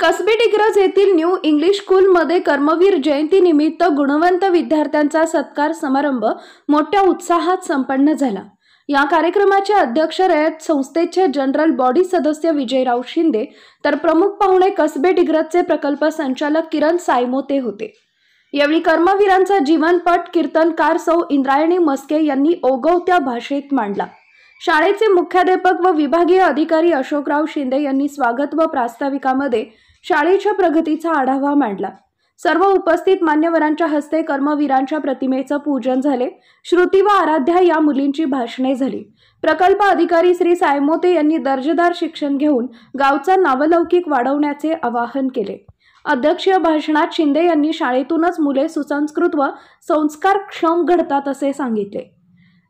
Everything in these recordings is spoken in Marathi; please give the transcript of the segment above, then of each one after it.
कसबे डिग्रज येथील न्यू इंग्लिश स्कूलमध्ये कर्मवीर जयंतीनिमित्त गुणवंत विद्यार्थ्यांचा सत्कार समारंभ मोठ्या उत्साहात संपन्न झाला। या कार्यक्रमाचे अध्यक्ष रयत संस्थेचे जनरल बॉडी सदस्य विजयराव शिंदे तर प्रमुख पाहुणे कसबे डिग्रजचे प्रकल्प संचालक किरण सायमोते होते। यावेळी कर्मवीरांचा जीवनपट कीर्तनकार सौ इंद्रायणी मस्के यांनी ओघवत्या भाषेत मांडला। शाळेचे मुख्याध्यापक व विभागीय अधिकारी अशोकराव शिंदे यांनी स्वागत व प्रास्ताविकामध्ये शाळेच्या प्रगतीचा आढावा मांडला। सर्व उपस्थित मान्यवरांच्या हस्ते कर्मवीरांच्या प्रतिमेचं पूजन झाले। श्रुती व आराध्या या मुलींची भाषणे झाली। प्रकल्प अधिकारी श्री सायमोते यांनी दर्जेदार शिक्षण घेऊन गावचा नावलौकिक वाढवण्याचे आवाहन केले। अध्यक्षीय भाषणात शिंदे यांनी शाळेतूनच मुले सुसंस्कृत व संस्कारक्षम घडतात असे सांगितले।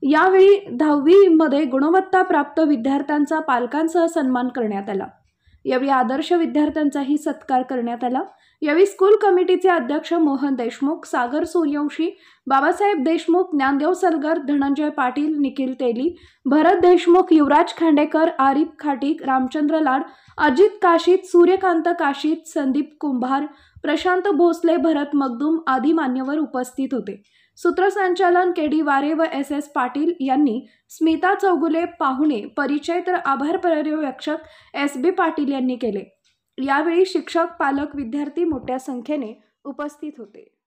यावेळी 10वी मध्ये गुणवत्ता प्राप्त विद्यार्थ्यांचा पालकांसह सन्मान करण्यात आला। यावेळी आदर्श विद्यार्थ्यांचाही सत्कार करण्यात आला। यावेळी स्कूल कमिटीचे अध्यक्ष मोहन देशमुख, सागर सूर्यवंशी, बाबासाहेब देशमुख, ज्ञानदेव सलगर, धनंजय पाटील, निखिल तेली, भरत देशमुख, युवराज खांडेकर, आरिफ खाटीक, रामचंद्र लाड, अजित काशीत, सूर्यकांत काशीत, संदीप कुंभार, प्रशांत भोसले, भरत मगदूम आदी मान्यवर उपस्थित होते। सूत्रसंचालन के.डी. वारे व एस.एस. पाटील यांनी, स्मिता चौगुले पाहुणे परिचय तर आभार पर्यवेक्षक एस.बी. पाटील यांनी केले। यावेळी शिक्षक, पालक, विद्यार्थी मोठ्या संख्येने उपस्थित होते।